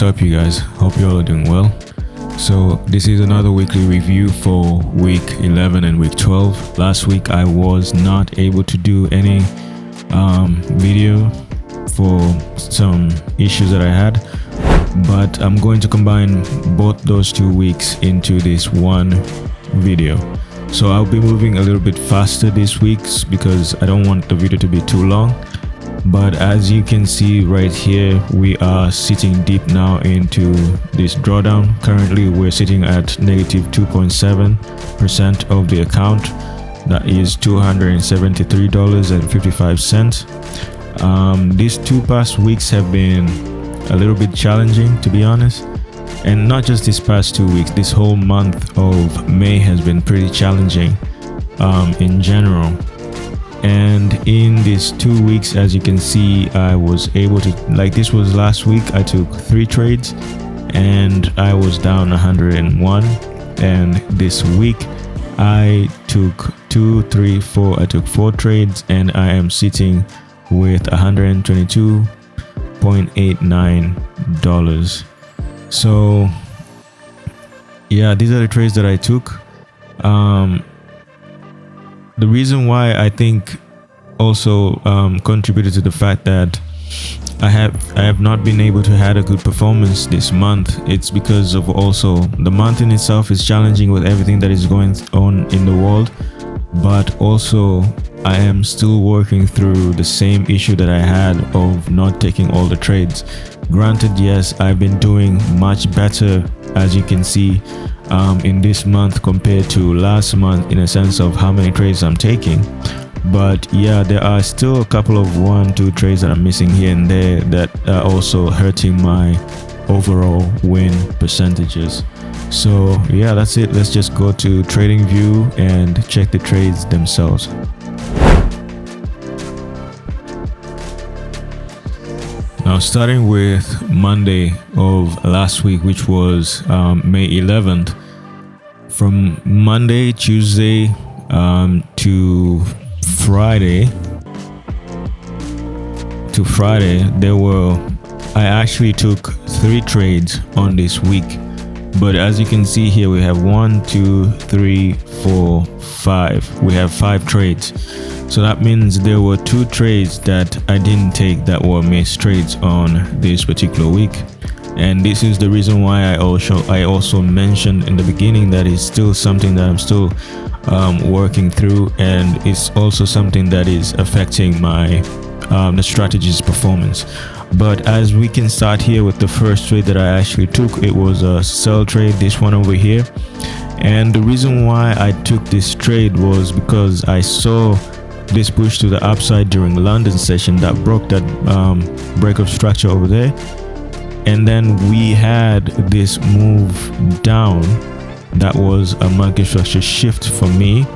up, you guys? Hope you all are doing well. So this is another weekly review for week 11 and week 12. Last week I was not able to do any video for some issues that I had, but I'm going to combine both those 2 weeks into this one video. So I'll be moving a little bit faster this week because I don't want the video to be too long. But as you can see right here, we are sitting deep now into this drawdown. Currently we're sitting at negative 2.7% of the account. That is $273.55. These 2 past weeks have been a little bit challenging, to be honest. And not just this past 2 weeks, this whole month of May has been pretty challenging in general. And in these 2 weeks, as you can see, I was able to, like, this was last week, I took 3 trades and I was down 101. And this week I took 2, 3, 4, I took 4 trades and I am sitting with $122.89. So yeah, these are the trades that I took. The reason why I think also contributed to the fact that I have not been able to have a good performance this month, it's because of also the month in itself is challenging with everything that is going on in the world, but also I am still working through the same issue that I had of not taking all the trades. Granted, yes, I've been doing much better, as you can see, in this month compared to last month in a sense of how many trades I'm taking. But yeah, there are still a couple of 1-2 trades that I'm missing here and there that are also hurting my overall win percentages. So yeah, that's it. Let's just go to trading view and check the trades themselves. Now, starting with Monday of last week, which was May 11th, from Monday, Tuesday to Friday, I actually took 3 trades on this week. But as you can see here, we have 1, 2, 3, 4, 5. We have 5 trades. So that means there were 2 trades that I didn't take that were missed trades on this particular week. And this is the reason why I also mentioned in the beginning that it's still something that I'm still working through, and it's also something that is affecting my the strategy's performance. But as we can start here with the first trade that I actually took, it was a sell trade, this one over here. And the reason why I took this trade was because I saw this push to the upside during London session that broke that break of structure over there, and then we had this move down that was a market structure shift for me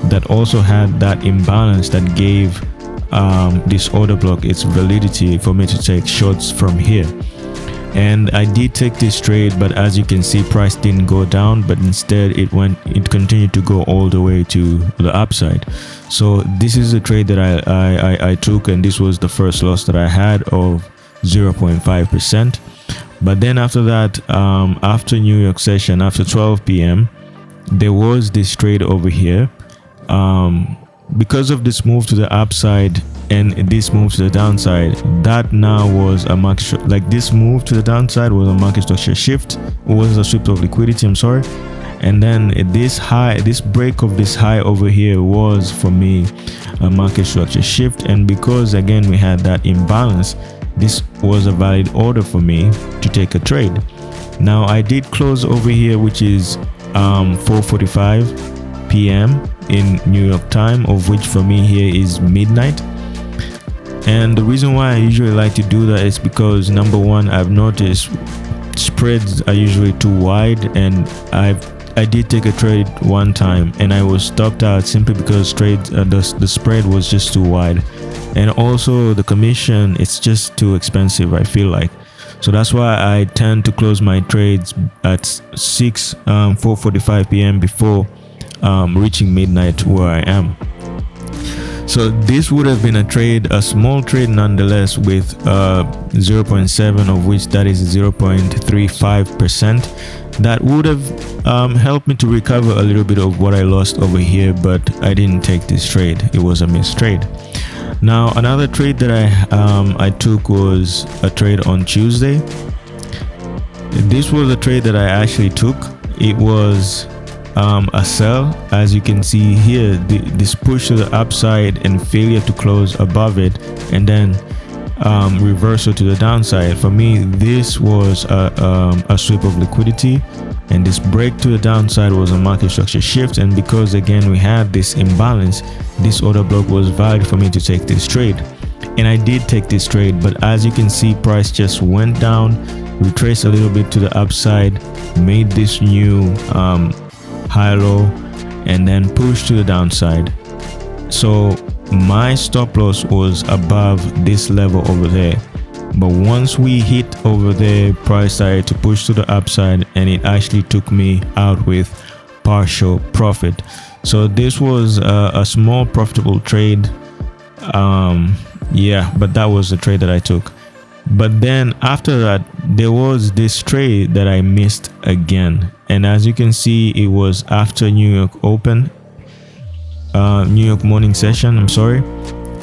that also had that imbalance that gave this order block its validity for me to take shorts from here. And I did take this trade, but as you can see, price didn't go down, but instead it continued to go all the way to the upside. So this is a trade that I took, and this was the first loss that I had of 0.5%. But then after that, after New York session, after 12 p.m, there was this trade over here. Because of this move to the upside and this move to the downside, that now was a market, like this move to the downside was a market structure shift. It was a shift of liquidity, I'm sorry. And then this break of this high over here was for me a market structure shift. And because again we had that imbalance, this was a valid order for me to take a trade. Now I did close over here, which is 4:45 p.m. in New York time, of which for me here is midnight. And the reason why I usually like to do that is because, number one, I've noticed spreads are usually too wide, and I did take a trade one time and I was stopped out simply because the spread was just too wide, and also the commission, it's just too expensive, I feel like. So that's why I tend to close my trades at 4:45 p.m. before reaching midnight where I am. So this would have been a small trade nonetheless, with 0.7 of which that is 0.35%. That would have helped me to recover a little bit of what I lost over here, but I didn't take this trade. It was a missed trade. Now another trade that I took was a trade on Tuesday. This was a trade that I actually took. It was a sell. As you can see here, this push to the upside and failure to close above it, and then reversal to the downside. For me, this was a sweep of liquidity, and this break to the downside was a market structure shift. And because again we had this imbalance, this order block was valid for me to take this trade, and I did take this trade. But as you can see, price just went down, retraced a little bit to the upside, made this new high low, and then pushed to the downside. So my stop loss was above this level over there, but once we hit over there, price started to push to the upside, and it actually took me out with partial profit. So this was a small profitable trade. Yeah, but that was the trade that I took. But then after that, there was this trade that I missed again, and as you can see, it was after New York open, New York morning session, I'm sorry.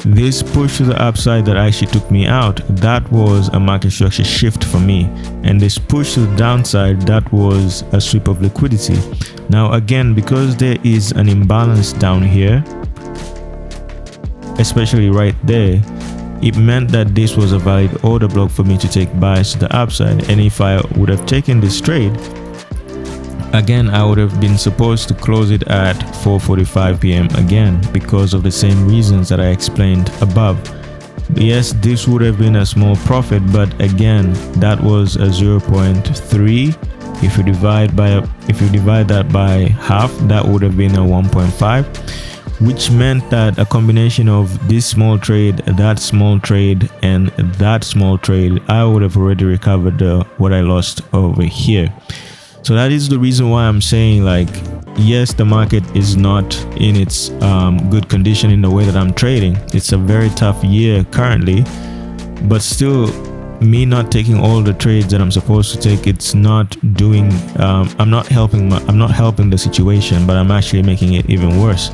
This push to the upside that actually took me out, that was a market structure shift for me, and this push to the downside, that was a sweep of liquidity. Now again, because there is an imbalance down here, especially right there, it meant that this was a valid order block for me to take buys to the upside. And if I would have taken this trade, again, I would have been supposed to close it at 4:45 p.m. again, because of the same reasons that I explained above. Yes, this would have been a small profit, but again, that was a 0.3. If you divide that by half, that would have been a 1.5. which meant that a combination of this small trade, that small trade, and that small trade, I would have already recovered what I lost over here. So that is the reason why I'm saying, like, yes, the market is not in its good condition in the way that I'm trading. It's a very tough year currently, but still, me not taking all the trades that I'm supposed to take, it's not doing I'm not helping the situation, but I'm actually making it even worse.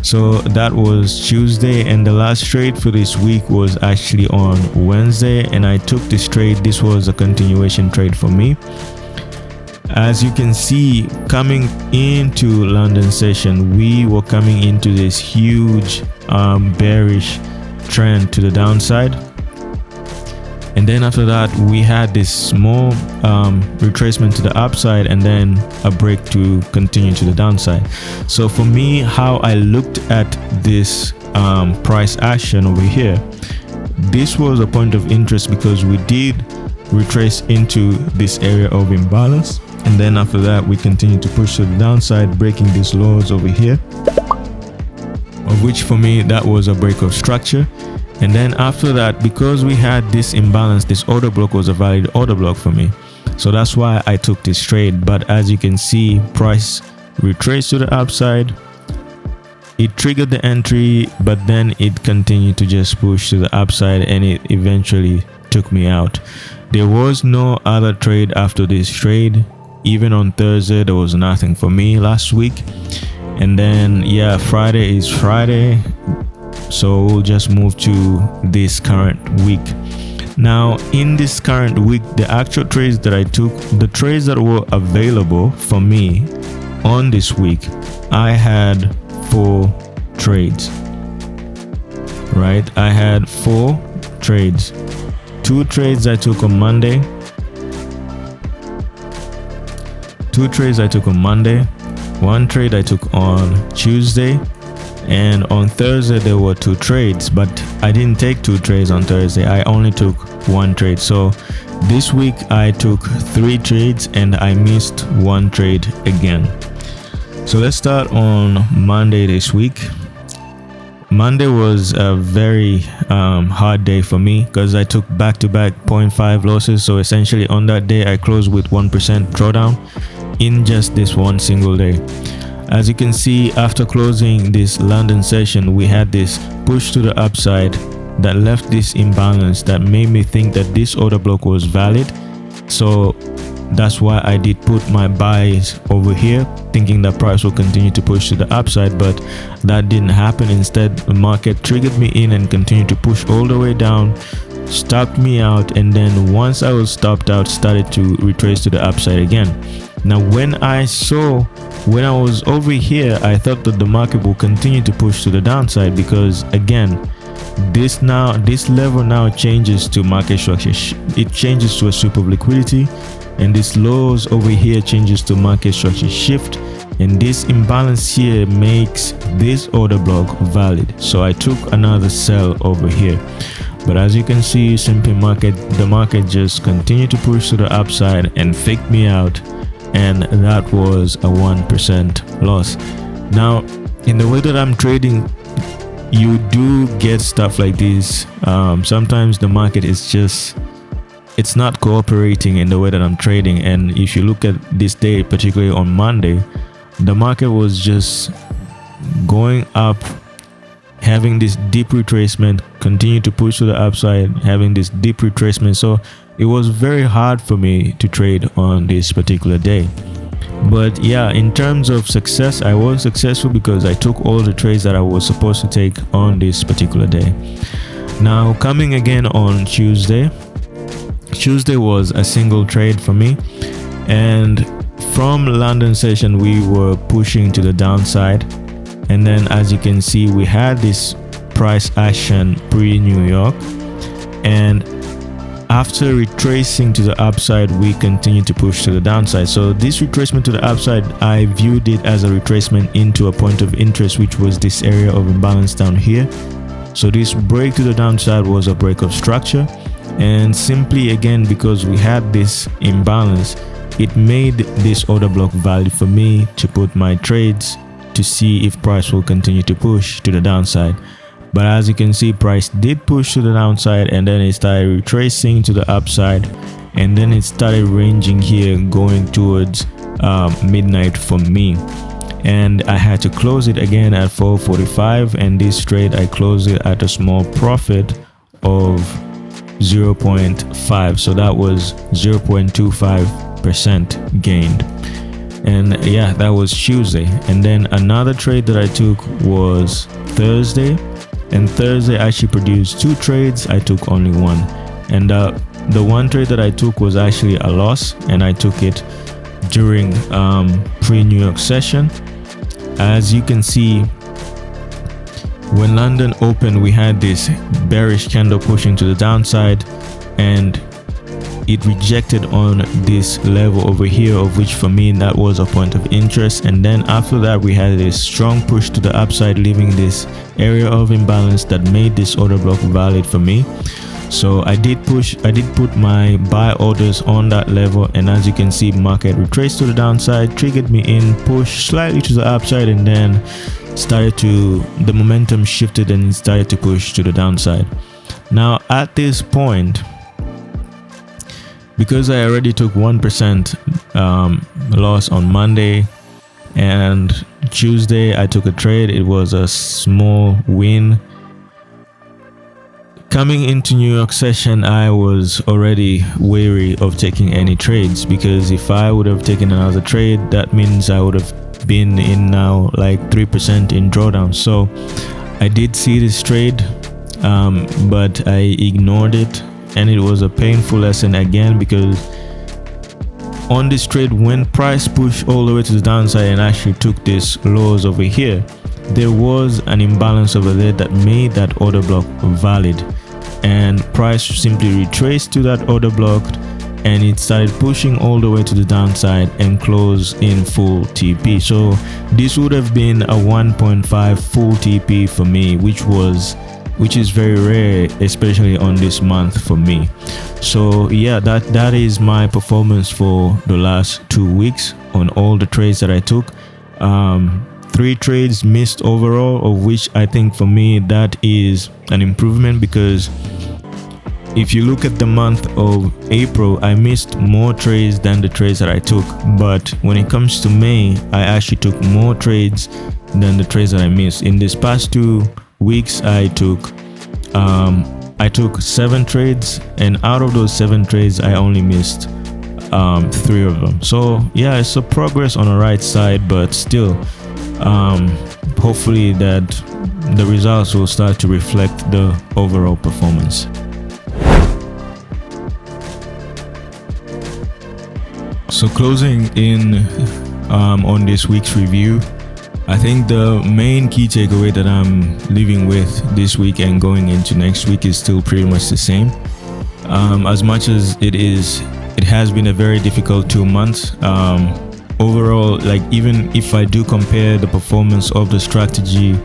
So that was Tuesday, and the last trade for this week was actually on Wednesday, and I took this trade. This was a continuation trade for me. As you can see, coming into London session, we were coming into this huge bearish trend to the downside. And then after that, we had this small retracement to the upside, and then a break to continue to the downside. So for me, how I looked at this price action over here, this was a point of interest because we did retrace into this area of imbalance. And then after that, we continued to push to the downside, breaking these lows over here, of which for me, that was a break of structure. And then after that, because we had this imbalance, this order block was a valid order block for me. So that's why I took this trade. But as you can see, price retraced to the upside. It triggered the entry, but then it continued to just push to the upside, and it eventually took me out. There was no other trade after this trade. Even on Thursday, there was nothing for me last week. And then, yeah, Friday is Friday. So we'll just move to this current week. Now, in this current week, the actual trades that I took, the trades that were available for me on this week, I had 4 trades, right? I had 4 trades. 2 trades I took on Monday. 2 trades I took on Monday. 1 trade I took on Tuesday. And on Thursday there were 2 trades, but I didn't take 2 trades on Thursday. I only took 1 trade. So this week I took 3 trades and I missed 1 trade again. So let's start on Monday this week. Monday was a very hard day for me because I took back-to-back 0.5 losses. So essentially on that day I closed with 1% drawdown in just this one single day. As you can see, after closing this London session, we had this push to the upside that left this imbalance that made me think that this order block was valid. So that's why I did put my buys over here, thinking that price will continue to push to the upside, but that didn't happen. Instead, the market triggered me in and continued to push all the way down, stopped me out, and then once I was stopped out, started to retrace to the upside again. Now when I was over here, I thought that the market will continue to push to the downside, because again, this level now changes to market structure. It changes to a sweep of liquidity, and this lows over here changes to market structure shift, and this imbalance here makes this order block valid. So I took another sell over here, but as you can see, the market just continued to push to the upside and faked me out, and that was a 1% loss. Now in the way that I'm trading, you do get stuff like this. Sometimes the market is it's not cooperating in the way that I'm trading. And if you look at this day, particularly on Monday, the market was just going up, having this deep retracement, continue to push to the upside, having this deep retracement. So it was very hard for me to trade on this particular day. But yeah, in terms of success, I was successful because I took all the trades that I was supposed to take on this particular day. Now coming again on Tuesday was a single trade for me, and from London session we were pushing to the downside, and then as you can see, we had this price action pre-New York, and after retracing to the upside, we continued to push to the downside. So this retracement to the upside, I viewed it as a retracement into a point of interest, which was this area of imbalance down here. So this break to the downside was a break of structure, and simply again, because we had this imbalance, it made this order block valid for me to put my trades to see if price will continue to push to the downside. But as you can see, price did push to the downside, and then it started retracing to the upside, and then it started ranging here going towards midnight for me, and I had to close it again at 4:45, and this trade I closed it at a small profit of 0.5, so that was 0.25% gained. And yeah, that was Tuesday. And then another trade that I took was Thursday, and Thursday actually produced two trades. I took only one, and the one trade that I took was actually a loss, and I took it during pre-New York session. As you can see, when London opened, we had this bearish candle pushing to the downside, and it rejected on this level over here, of which for me that was a point of interest. And then after that, we had this strong push to the upside, leaving this area of imbalance that made this order block valid for me. So I did put my buy orders on that level, and as you can see, market retraced to the downside, triggered me in, pushed slightly to the upside, and then the momentum shifted and started to push to the downside. Now at this point, because I already took 1% loss on Monday, and Tuesday I took a trade, it was a small win. Coming into New York session, I was already wary of taking any trades, because if I would have taken another trade, that means I would have been in now like 3% in drawdown. So I did see this trade, but I ignored it, and it was a painful lesson again, because on this trade, when price pushed all the way to the downside and actually took this lows over here, there was an imbalance over there that made that order block valid, and price simply retraced to that order block, and it started pushing all the way to the downside and closed in full TP. So this would have been a 1.5 full TP for me, which is very rare, especially on this month for me. So yeah, that is my performance for the last 2 weeks on all the trades that I took. 3 trades missed overall, of which I think for me that is an improvement, because if you look at the month of April, I missed more trades than the trades that I took. But when it comes to May, I actually took more trades than the trades that I missed. In this past 2 weeks, I took 7 trades, and out of those 7 trades, I only missed 3 of them. So yeah, it's a progress on the right side, but still, hopefully that the results will start to reflect the overall performance. So closing in on this week's review, I think the main key takeaway that I'm leaving with this week and going into next week is still pretty much the same. As much as it has been a very difficult 2 months. Overall, like, even if I do compare the performance of the strategy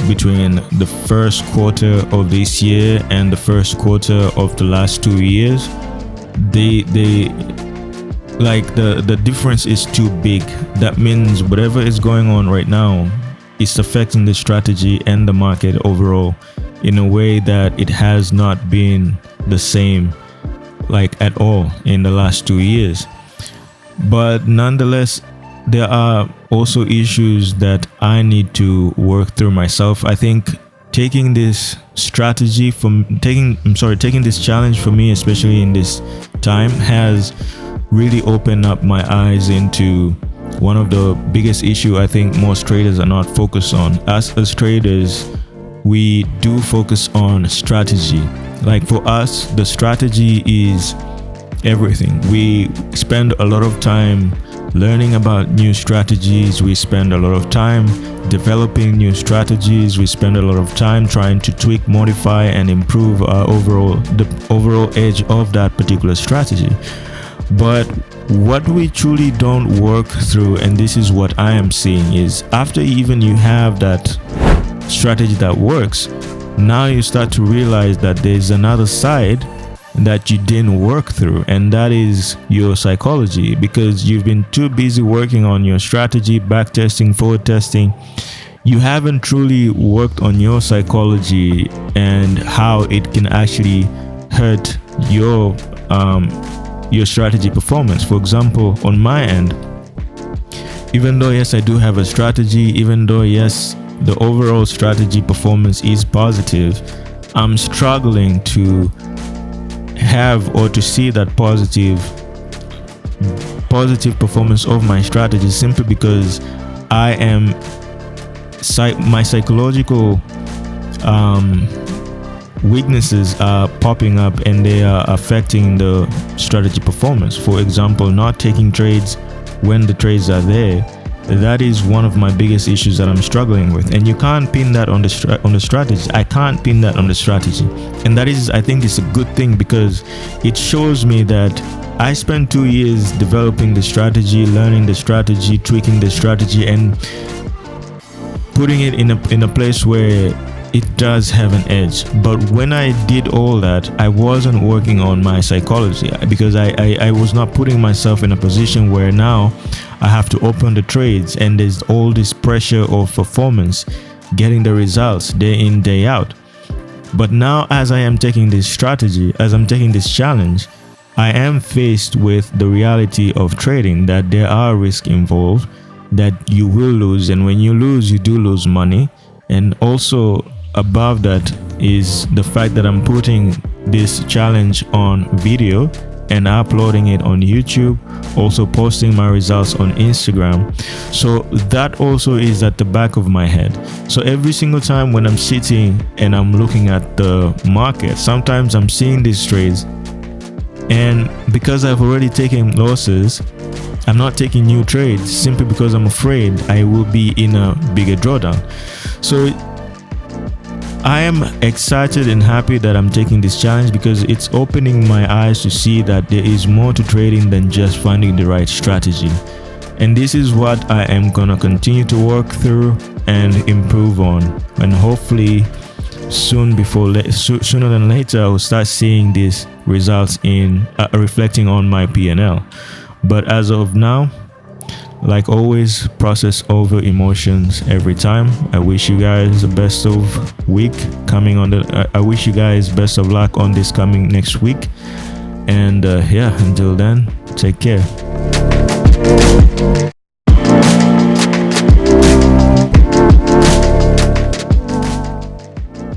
between the first quarter of this year and the first quarter of the last 2 years, the difference is too big. That means whatever is going on right now is affecting the strategy and the market overall in a way that it has not been the same like at all in the last 2 years. But nonetheless, there are also issues that I need to work through myself. I think taking this challenge for me, especially in this time, has really opened up my eyes into one of the biggest issue I think most traders are not focused on. As traders, we do focus on strategy. Like, for us, the strategy is everything. We spend a lot of time learning about new strategies. We spend a lot of time developing new strategies. We spend a lot of time trying to tweak, modify, and improve the overall edge of that particular strategy. But what we truly don't work through, and this is what I am seeing, is after even you have that strategy that works, now you start to realize that there's another side that you didn't work through, and that is your psychology, because you've been too busy working on your strategy, back testing, forward testing. You haven't truly worked on your psychology and how it can actually hurt your strategy performance. For example, on my end, even though yes, I do have a strategy, even though yes, the overall strategy performance is positive, I'm struggling to have or to see that positive performance of my strategy, simply because my psychological weaknesses are popping up and they are affecting the strategy performance. For example, not taking trades when the trades are there. That is one of my biggest issues that I'm struggling with, and you can't pin that on the strategy. I can't pin that on the strategy, and that is, I think, it's a good thing, because it shows me that I spent 2 years developing the strategy, learning the strategy, tweaking the strategy, and putting it in a place where it does have an edge. But when I did all that, I wasn't working on my psychology, because I was not putting myself in a position where now I have to open the trades and there's all this pressure of performance, getting the results day in, day out. But now, as I am taking this strategy, as I'm taking this challenge, I am faced with the reality of trading, that there are risks involved, that you will lose, and when you lose, you do lose money. And also above that is the fact that I'm putting this challenge on video and uploading it on YouTube, also posting my results on Instagram. So that also is at the back of my head. So every single time when I'm sitting and I'm looking at the market, sometimes I'm seeing these trades, and because I've already taken losses, I'm not taking new trades simply because I'm afraid I will be in a bigger drawdown. So I am excited and happy that I'm taking this challenge, because it's opening my eyes to see that there is more to trading than just finding the right strategy. And this is what I am gonna continue to work through and improve on, and hopefully sooner than later I'll start seeing these results in reflecting on my P&L. But as of now, Like always, process over emotions every time. I wish you guys the best of week coming on I wish you guys best of luck on this coming next week. And yeah, until then, take care.